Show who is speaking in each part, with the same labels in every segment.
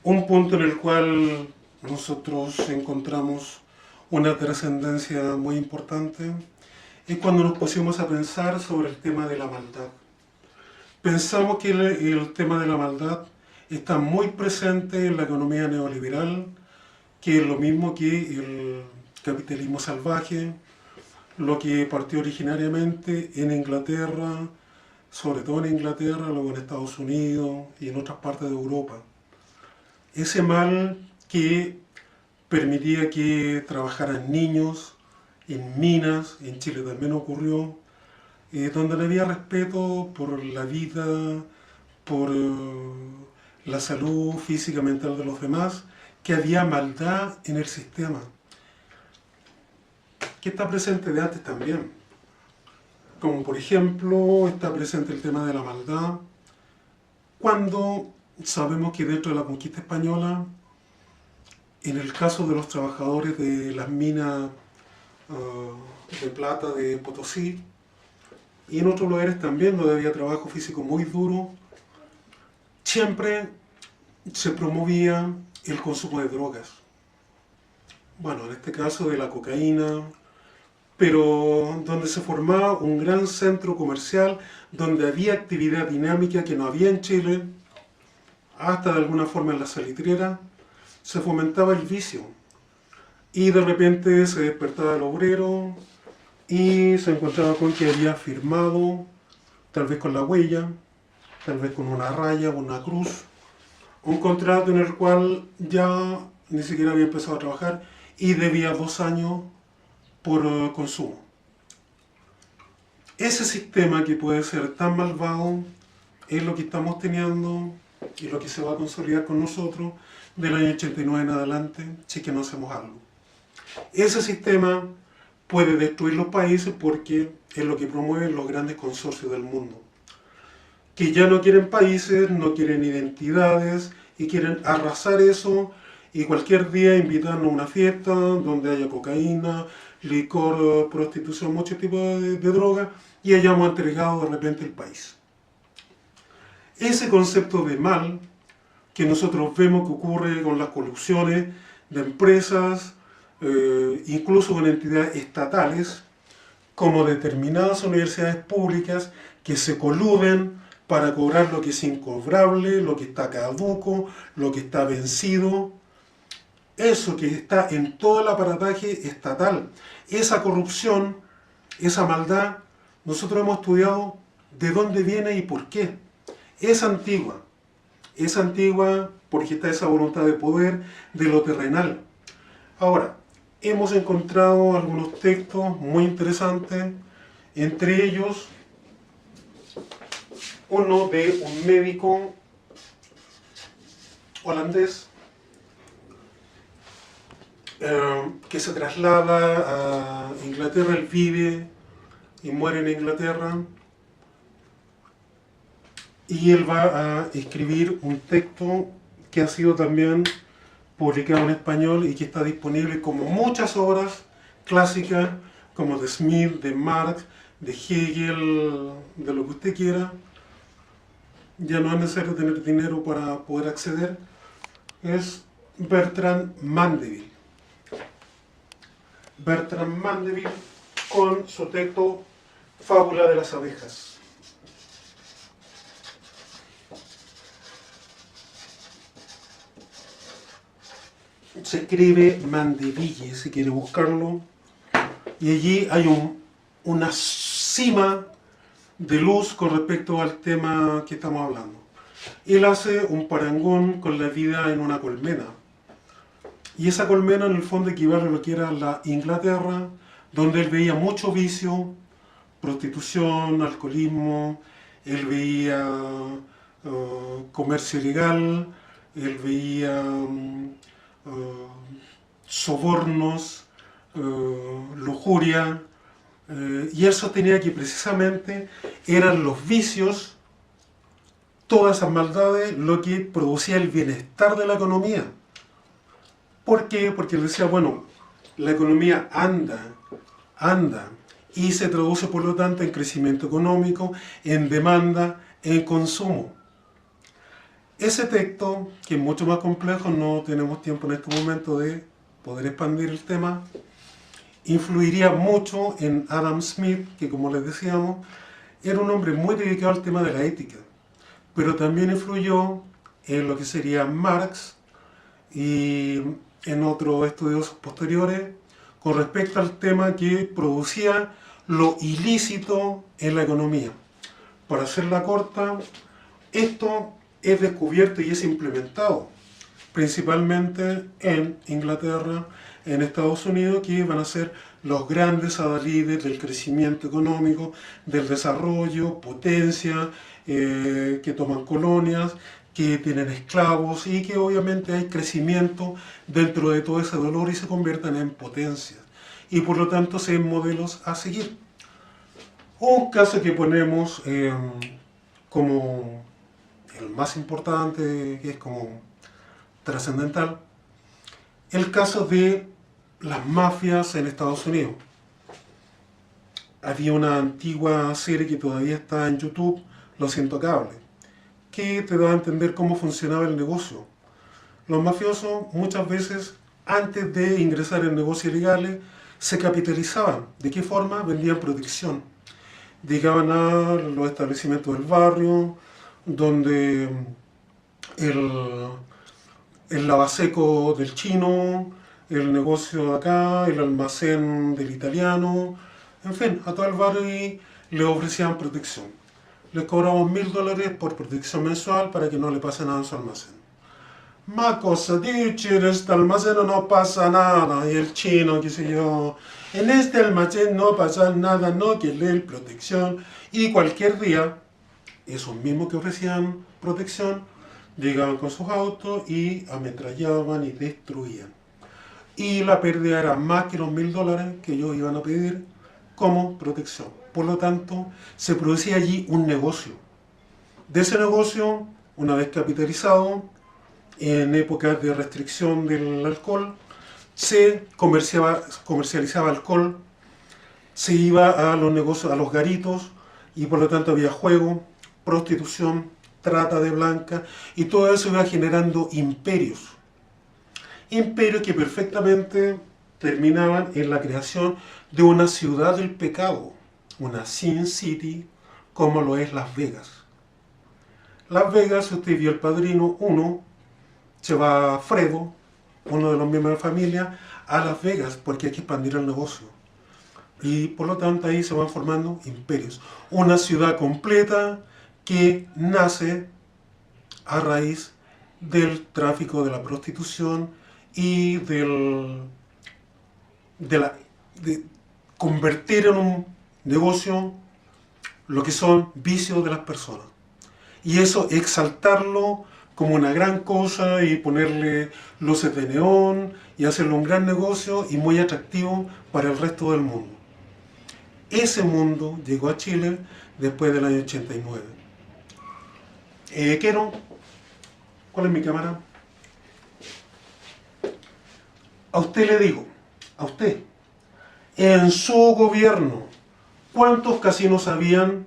Speaker 1: Un punto en el cual nosotros encontramos una trascendencia muy importante es cuando nos pusimos a pensar sobre el tema de la maldad. Pensamos que el tema de la maldad está muy presente en la economía neoliberal, que es lo mismo que el capitalismo salvaje, lo que partió originariamente en Inglaterra, sobre todo en Inglaterra, luego en Estados Unidos y en otras partes de Europa. Ese mal que permitía que trabajaran niños en minas, en Chile también ocurrió, donde no había respeto por la vida, por la salud física y mental de los demás, que había maldad en el sistema, que está presente de antes también. Como por ejemplo está presente el tema de la maldad, cuando sabemos que dentro de la conquista española, en el caso de los trabajadores de las minas de plata de Potosí, y en otros lugares también donde había trabajo físico muy duro, siempre se promovía el consumo de drogas. Bueno, en este caso de la cocaína, pero donde se formaba un gran centro comercial, donde había actividad dinámica que no había en Chile, hasta de alguna forma en la salitrera, se fomentaba el vicio. Y de repente se despertaba el obrero y se encontraba con que había firmado, tal vez con la huella, tal vez con una raya o una cruz, un contrato en el cual ya ni siquiera había empezado a trabajar y debía 2 años por consumo. Ese sistema que puede ser tan malvado es lo que estamos teniendo y lo que se va a consolidar con nosotros del año 89 en adelante, si es que no hacemos algo. Ese sistema puede destruir los países porque es lo que promueven los grandes consorcios del mundo, que ya no quieren países, no quieren identidades y quieren arrasar eso y cualquier día invitarnos a una fiesta donde haya cocaína, licor, prostitución, muchos tipos de drogas y hayamos entregado de repente el país. Ese concepto de mal que nosotros vemos que ocurre con las colusiones de empresas, incluso con entidades estatales, como determinadas universidades públicas que se coluden para cobrar lo que es incobrable, lo que está caduco, lo que está vencido. Eso que está en todo el aparataje estatal, esa corrupción, esa maldad, nosotros hemos estudiado de dónde viene y por qué. Es antigua porque está esa voluntad de poder de lo terrenal. Ahora, hemos encontrado algunos textos muy interesantes, entre ellos uno de un médico holandés que se traslada a Inglaterra, él vive y muere en Inglaterra, y él va a escribir un texto que ha sido también publicado en español y que está disponible como muchas obras clásicas, como de Smith, de Marx, de Hegel, de lo que usted quiera. Ya no es necesario tener dinero para poder acceder. Es Bertrand Mandeville. Bertrand Mandeville con su texto Fábula de las abejas. Se escribe Mandeville, si quiere buscarlo, y allí hay una cima de luz con respecto al tema que estamos hablando. Él hace un parangón con la vida en una colmena, y esa colmena en el fondo equivale a lo que era la Inglaterra, donde él veía mucho vicio, prostitución, alcoholismo, él veía comercio ilegal, él veía sobornos, lujuria, y él sostenía que precisamente eran los vicios, todas esas maldades, lo que producía el bienestar de la economía. ¿Por qué? Porque él decía, bueno, la economía anda, y se traduce por lo tanto en crecimiento económico, en demanda, en consumo. Ese texto, que es mucho más complejo, no tenemos tiempo en este momento de poder expandir el tema, influiría mucho en Adam Smith, que como les decíamos, era un hombre muy dedicado al tema de la ética, pero también influyó en lo que sería Marx y en otros estudios posteriores con respecto al tema que producía lo ilícito en la economía. Para hacerla corta, esto es descubierto y es implementado principalmente en Inglaterra, en Estados Unidos, que van a ser los grandes adalides del crecimiento económico, del desarrollo, potencia, que toman colonias, que tienen esclavos y que obviamente hay crecimiento dentro de todo ese dolor y se convierten en potencias. Y por lo tanto son modelos a seguir. Un caso que ponemos como el más importante, que es como trascendental, el caso de las mafias en Estados Unidos. Había una antigua serie que todavía está en YouTube, Los Intocables, que te da a entender cómo funcionaba el negocio. Los mafiosos muchas veces, antes de ingresar en negocios ilegales, se capitalizaban. ¿De qué forma? Vendían protección. Llegaban a los establecimientos del barrio, donde el lavaseco del chino, el negocio de acá, el almacén del italiano, en fin, a todo el barrio y le ofrecían protección. Les cobramos $1000 por protección mensual para que no le pase nada en su almacén. Ma cosa dice, en este almacén no pasa nada, y el chino, qué sé yo, en este almacén no pasa nada, no quiere protección, y cualquier día, esos mismos que ofrecían protección, llegaban con sus autos y ametrallaban y destruían. Y la pérdida era más que los $1000 que ellos iban a pedir como protección. Por lo tanto, se producía allí un negocio. De ese negocio, una vez capitalizado, en épocas de restricción del alcohol, se comercializaba alcohol, se iba a los negocios, a los garitos, y por lo tanto había juego, prostitución, trata de blancas, y todo eso iba generando imperios. Imperios que perfectamente terminaban en la creación de una ciudad del pecado, una Sin City, como lo es Las Vegas. Las Vegas, si usted vio El Padrino 1, se va Fredo, uno de los miembros de la familia, a Las Vegas porque hay que expandir el negocio. Y por lo tanto ahí se van formando imperios. Una ciudad completa que nace a raíz del tráfico de la prostitución y de convertir en un negocio lo que son vicios de las personas. Y eso exaltarlo como una gran cosa y ponerle luces de neón y hacerlo un gran negocio y muy atractivo para el resto del mundo. Ese mundo llegó a Chile después del año 89. ¿Cuál es mi cámara? A usted le digo, a usted, en su gobierno, ¿cuántos casinos habían?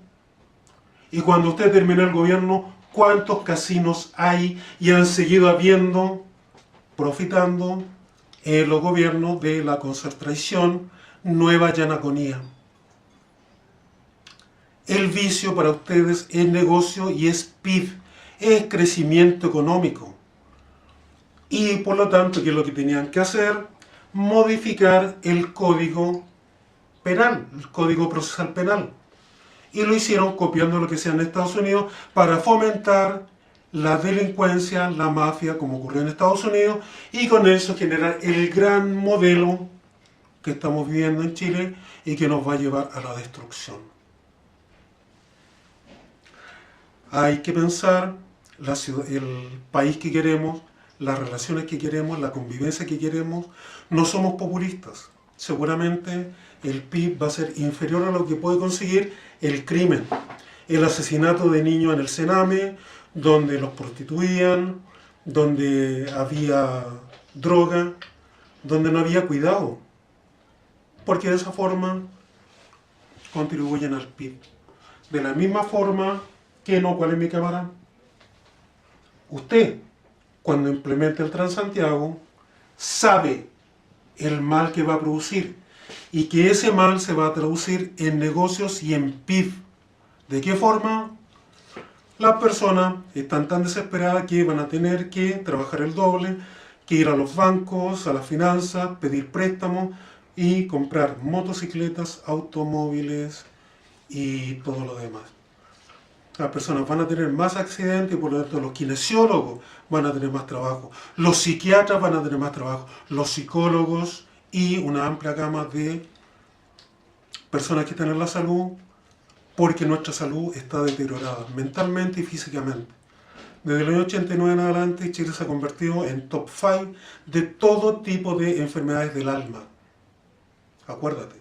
Speaker 1: Y cuando usted terminó el gobierno, ¿cuántos casinos hay y han seguido habiendo, profitando en los gobiernos de la Concertación Nueva Yanaconía? El vicio para ustedes es negocio y es PIB, es crecimiento económico. Y por lo tanto, ¿qué es lo que tenían que hacer? Modificar el código penal, el código procesal penal. Y lo hicieron copiando lo que sea en Estados Unidos para fomentar la delincuencia, la mafia, como ocurrió en Estados Unidos, y con eso generar el gran modelo que estamos viviendo en Chile y que nos va a llevar a la destrucción. Hay que pensar el país que queremos, las relaciones que queremos, la convivencia que queremos. No somos populistas. Seguramente el PIB va a ser inferior a lo que puede conseguir el crimen, el asesinato de niños en el Sename, donde los prostituían, donde había droga, donde no había cuidado, porque de esa forma contribuyen al PIB. De la misma forma que no, ¿cuál es mi cámara? Usted, cuando implemente el Transantiago, sabe el mal que va a producir y que ese mal se va a traducir en negocios y en PIB. ¿De qué forma? Las personas están tan desesperadas que van a tener que trabajar el doble, que ir a los bancos, a las finanzas, pedir préstamos y comprar motocicletas, automóviles y todo lo demás. Las personas van a tener más accidentes y por lo tanto los kinesiólogos van a tener más trabajo, los psiquiatras van a tener más trabajo, los psicólogos y una amplia gama de personas que están en la salud, porque nuestra salud está deteriorada mentalmente y físicamente. Desde el año 89 en adelante, Chile se ha convertido en top 5 de todo tipo de enfermedades del alma. Acuérdate.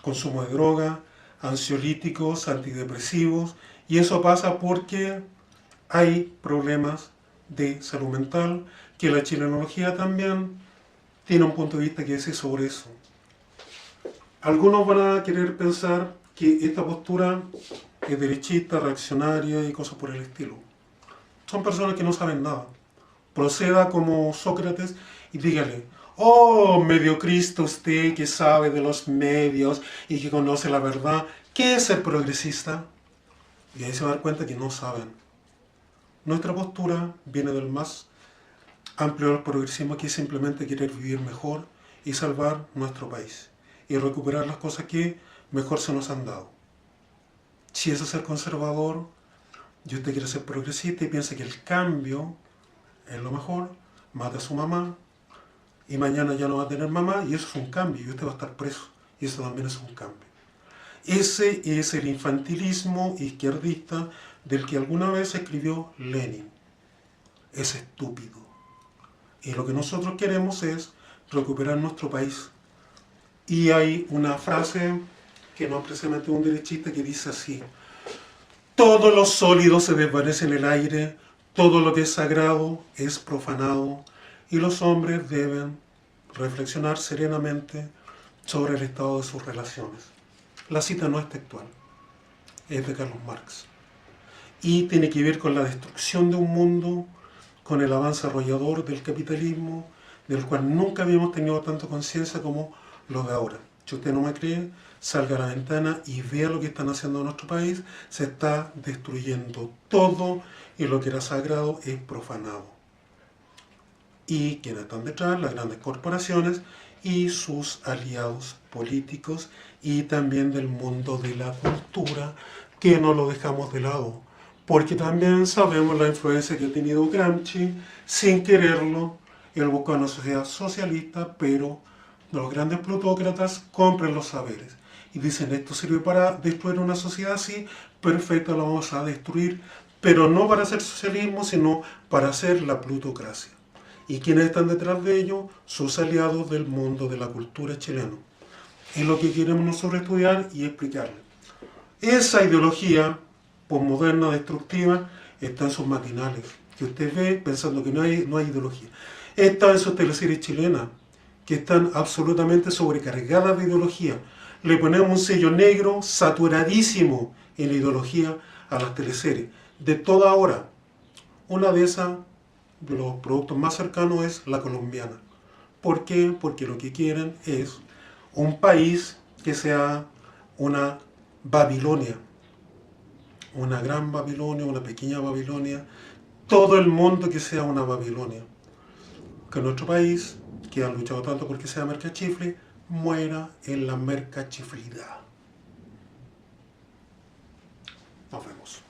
Speaker 1: Consumo de droga, ansiolíticos, antidepresivos, y eso pasa porque hay problemas de salud mental, que la chilenología también tiene un punto de vista que dice sobre eso. Algunos van a querer pensar que esta postura es derechista, reaccionaria y cosas por el estilo. Son personas que no saben nada. Proceda como Sócrates y dígale: oh, mediocrista usted que sabe de los medios y que conoce la verdad, ¿qué es ser progresista? Y ahí se va a dar cuenta que no saben. Nuestra postura viene del más amplio del progresismo, que es simplemente querer vivir mejor y salvar nuestro país y recuperar las cosas que mejor se nos han dado. Si eso es ser conservador y usted quiere ser progresista y piensa que el cambio es lo mejor, mata a su mamá y mañana ya no va a tener mamá y eso es un cambio y usted va a estar preso y eso también es un cambio. Ese es el infantilismo izquierdista del que alguna vez escribió Lenin. Es estúpido. Y lo que nosotros queremos es recuperar nuestro país. Y hay una frase que no es precisamente un derechista que dice así: todo lo sólido se desvanece en el aire, todo lo que es sagrado es profanado, y los hombres deben reflexionar serenamente sobre el estado de sus relaciones. La cita no es textual, es de Carlos Marx. Y tiene que ver con la destrucción de un mundo, con el avance arrollador del capitalismo, del cual nunca habíamos tenido tanta conciencia como lo de ahora. Si usted no me cree, salga a la ventana y vea lo que están haciendo en nuestro país. Se está destruyendo todo y lo que era sagrado es profanado. Y quienes están detrás, las grandes corporaciones y sus aliados políticos y también del mundo de la cultura, que no lo dejamos de lado, porque también sabemos la influencia que ha tenido Gramsci, sin quererlo. Él busca una sociedad socialista, pero los grandes plutócratas compran los saberes y dicen: esto sirve para destruir una sociedad así, perfecto, la vamos a destruir, pero no para hacer socialismo, sino para hacer la plutocracia. ¿Y quiénes están detrás de ello? Sus aliados del mundo de la cultura chileno. Es lo que queremos nosotros estudiar y explicarle. Esa ideología posmoderna, destructiva, está en sus matinales, que usted ve pensando que no hay ideología. Está en sus teleseries chilenas, que están absolutamente sobrecargadas de ideología. Le ponemos un sello negro saturadísimo en la ideología a las teleseries, de toda hora. Una de esas, de los productos más cercanos, es la colombiana. ¿Por qué? Porque lo que quieren es un país que sea una Babilonia, una gran Babilonia, una pequeña Babilonia, todo el mundo que sea una Babilonia. Que nuestro país, que ha luchado tanto porque sea mercachifle, muera en la mercachiflidad. Nos vemos.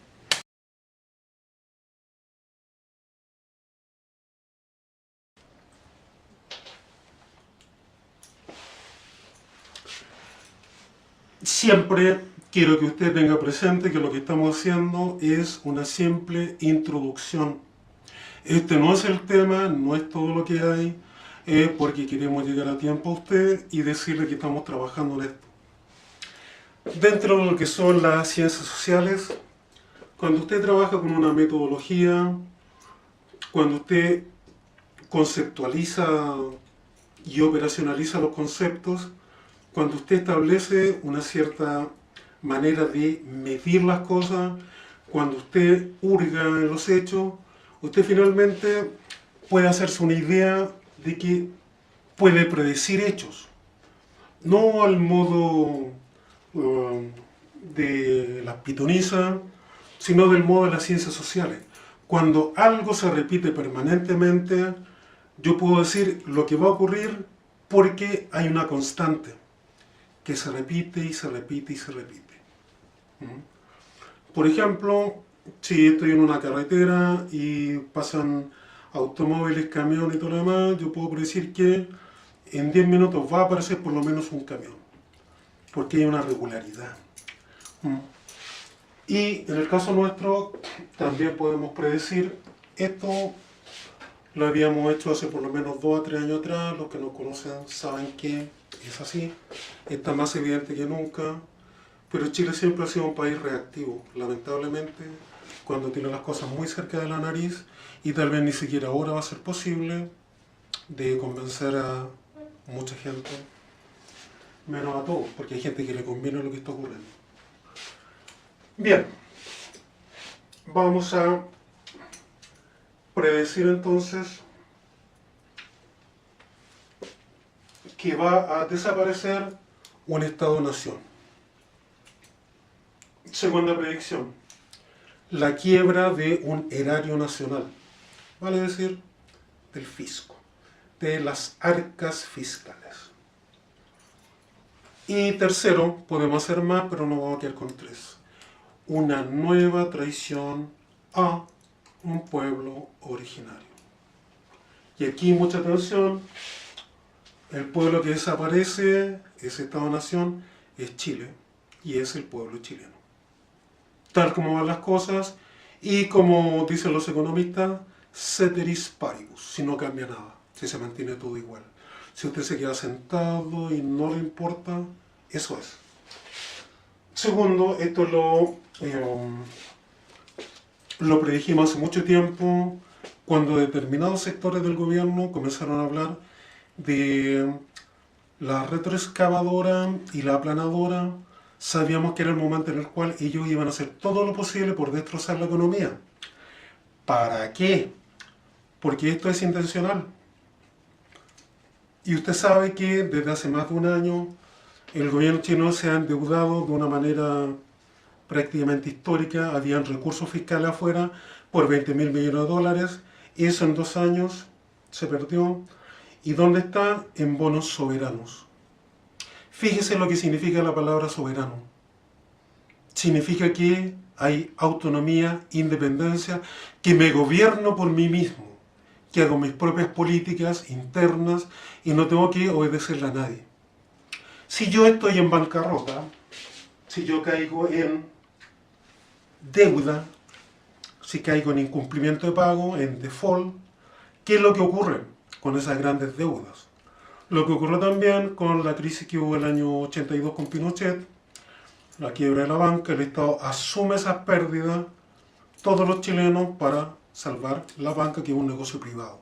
Speaker 1: Siempre quiero que usted tenga presente que lo que estamos haciendo es una simple introducción. Este no es el tema, no es todo lo que hay, es porque queremos llegar a tiempo a usted y decirle que estamos trabajando en esto. Dentro de lo que son las ciencias sociales, cuando usted trabaja con una metodología, cuando usted conceptualiza y operacionaliza los conceptos, cuando usted establece una cierta manera de medir las cosas, cuando usted hurga en los hechos, usted finalmente puede hacerse una idea de que puede predecir hechos. No al modo de las pitonisas, sino del modo de las ciencias sociales. Cuando algo se repite permanentemente, yo puedo decir lo que va a ocurrir porque hay una constante que se repite y se repite y se repite. Por ejemplo, si estoy en una carretera y pasan automóviles, camiones y todo lo demás, yo puedo predecir que en 10 minutos va a aparecer por lo menos un camión, porque hay una regularidad. Y en el caso nuestro también podemos predecir esto. Lo habíamos hecho hace por lo menos 2 a 3 años atrás. Los que nos conocen saben que es así. Está más evidente que nunca. Pero Chile siempre ha sido un país reactivo, lamentablemente, cuando tiene las cosas muy cerca de la nariz, y tal vez ni siquiera ahora va a ser posible de convencer a mucha gente, menos a todos, porque hay gente que le conviene lo que está ocurriendo. Bien, vamos a predecir entonces que va a desaparecer un Estado-nación. Segunda predicción, la quiebra de un erario nacional, vale decir, del fisco, de las arcas fiscales. Y tercero, podemos hacer más, pero no vamos a quedar con 3. Una nueva traición a un pueblo originario. Y aquí mucha atención, el pueblo que desaparece, ese Estado-nación, es Chile, y es el pueblo chileno. Tal como van las cosas, y como dicen los economistas, ceteris paribus, si no cambia nada, si se mantiene todo igual. Si usted se queda sentado y no le importa, eso es. Segundo, esto lo predijimos hace mucho tiempo, cuando determinados sectores del gobierno comenzaron a hablar de la retroexcavadora y la aplanadora. Sabíamos que era el momento en el cual ellos iban a hacer todo lo posible por destrozar la economía. ¿Para qué? Porque esto es intencional. Y usted sabe que desde hace más de un año el gobierno chino se ha endeudado de una manera prácticamente histórica. Habían recursos fiscales afuera por 20.000 millones de dólares. Eso en 2 años se perdió. ¿Y dónde está? En bonos soberanos. Fíjese lo que significa la palabra soberano. Significa que hay autonomía, independencia, que me gobierno por mí mismo, que hago mis propias políticas internas y no tengo que obedecerle a nadie. Si yo estoy en bancarrota, si yo caigo en deuda, si caigo en incumplimiento de pago, en default, ¿qué es lo que ocurre con esas grandes deudas? Lo que ocurrió también con la crisis que hubo el año 82 con Pinochet, la quiebra de la banca, el Estado asume esas pérdidas, todos los chilenos, para salvar la banca, que es un negocio privado.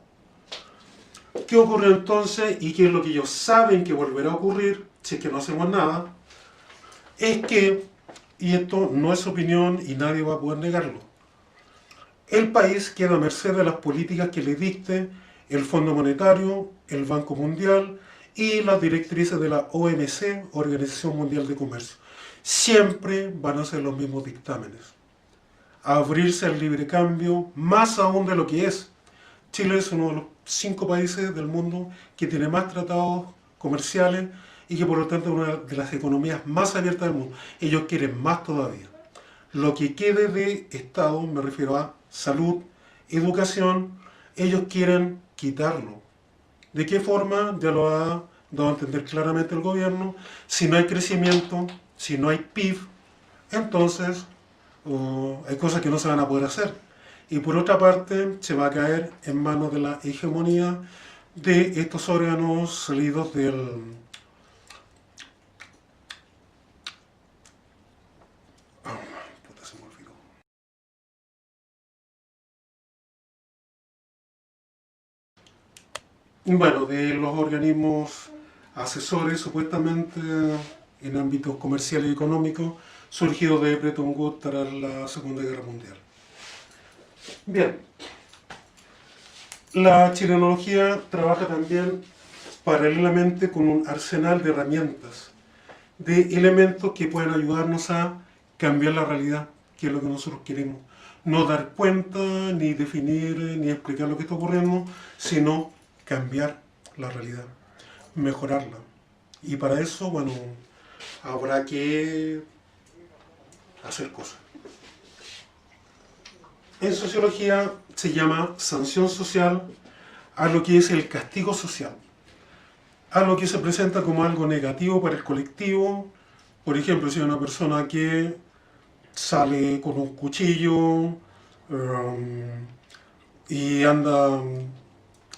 Speaker 1: ¿Qué ocurrió entonces? Y qué es lo que ellos saben que volverá a ocurrir, si es que no hacemos nada, es que, y esto no es opinión y nadie va a poder negarlo, el país queda a merced de las políticas que le dicte el Fondo Monetario, el Banco Mundial y las directrices de la OMC, Organización Mundial de Comercio. Siempre van a ser los mismos dictámenes. Abrirse al libre cambio, más aún de lo que es. Chile es uno de los 5 países del mundo que tiene más tratados comerciales y que por lo tanto es una de las economías más abiertas del mundo. Ellos quieren más todavía. Lo que quede de Estado, me refiero a salud, educación, ellos quieren quitarlo. ¿De qué forma? Ya lo ha dado a entender claramente el gobierno. Si no hay crecimiento, si no hay PIB, entonces hay cosas que no se van a poder hacer. Y por otra parte, se va a caer en manos de la hegemonía de estos órganos salidos del... puta, se me olvidó. Bueno, de los organismos asesores, supuestamente, en ámbitos comerciales y económicos, surgido de Bretton Woods tras la Segunda Guerra Mundial. Bien, la chilenología trabaja también paralelamente con un arsenal de herramientas, de elementos que pueden ayudarnos a cambiar la realidad, que es lo que nosotros queremos. No dar cuenta, ni definir, ni explicar lo que está ocurriendo, sino cambiar la realidad, mejorarla. Y para eso, bueno, habrá que hacer cosas. En sociología se llama sanción social a lo que es el castigo social, a lo que se presenta como algo negativo para el colectivo. Por ejemplo, si hay una persona que sale con un cuchillo y anda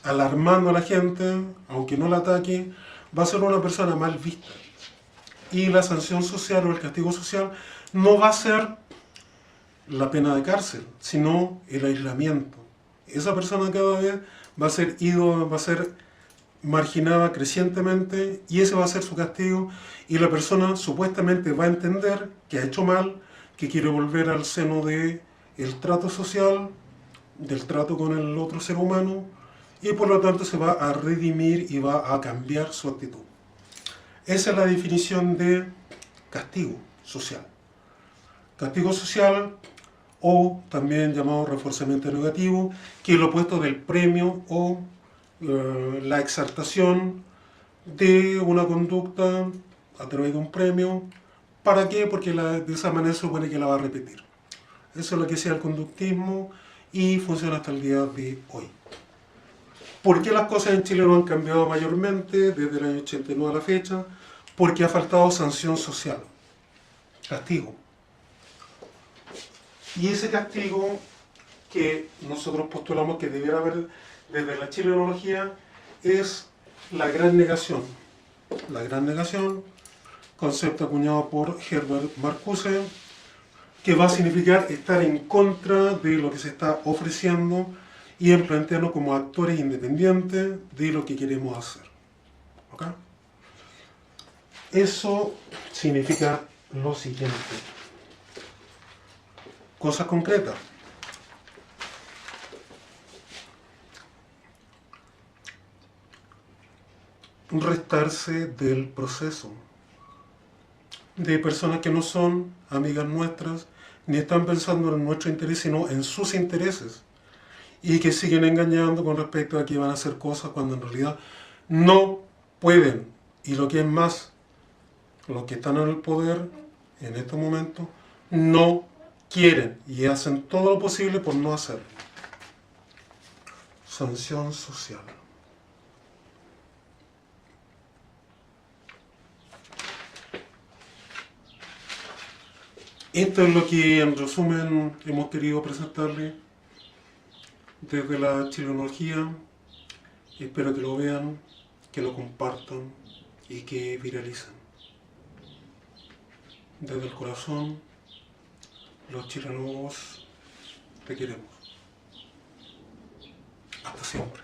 Speaker 1: alarmando a la gente, aunque no la ataque, va a ser una persona mal vista. Y la sanción social o el castigo social no va a ser la pena de cárcel, sino el aislamiento. Esa persona cada vez va a ser marginada crecientemente y ese va a ser su castigo, y la persona supuestamente va a entender que ha hecho mal, que quiere volver al seno del trato social, del trato con el otro ser humano, y por lo tanto se va a redimir y va a cambiar su actitud. Esa es la definición de castigo social. Castigo social, o también llamado reforzamiento negativo, que es lo opuesto del premio o la exaltación de una conducta a través de un premio. ¿Para qué? Porque de esa manera se supone que la va a repetir. Eso es lo que sea el conductismo y funciona hasta el día de hoy. ¿Por qué las cosas en Chile no han cambiado mayormente desde el año 89 a la fecha? Porque ha faltado sanción social, castigo. Y ese castigo que nosotros postulamos que debiera haber desde la chilenología es la gran negación. La gran negación, concepto acuñado por Herbert Marcuse, que va a significar estar en contra de lo que se está ofreciendo y en plantearnos como actores independientes de lo que queremos hacer. ¿Okay? Eso significa lo siguiente. Cosas concretas. Restarse del proceso de personas que no son amigas nuestras, ni están pensando en nuestro interés, sino en sus intereses, y que siguen engañando con respecto a que van a hacer cosas cuando en realidad no pueden. Y lo que es más, los que están en el poder en estos momentos no quieren y hacen todo lo posible por no hacerlo. Sanción social. Esto es lo que en resumen hemos querido presentarle desde la chilenología. Espero que lo vean, que lo compartan y que viralicen. Desde el corazón, los chilenos te queremos. Hasta siempre.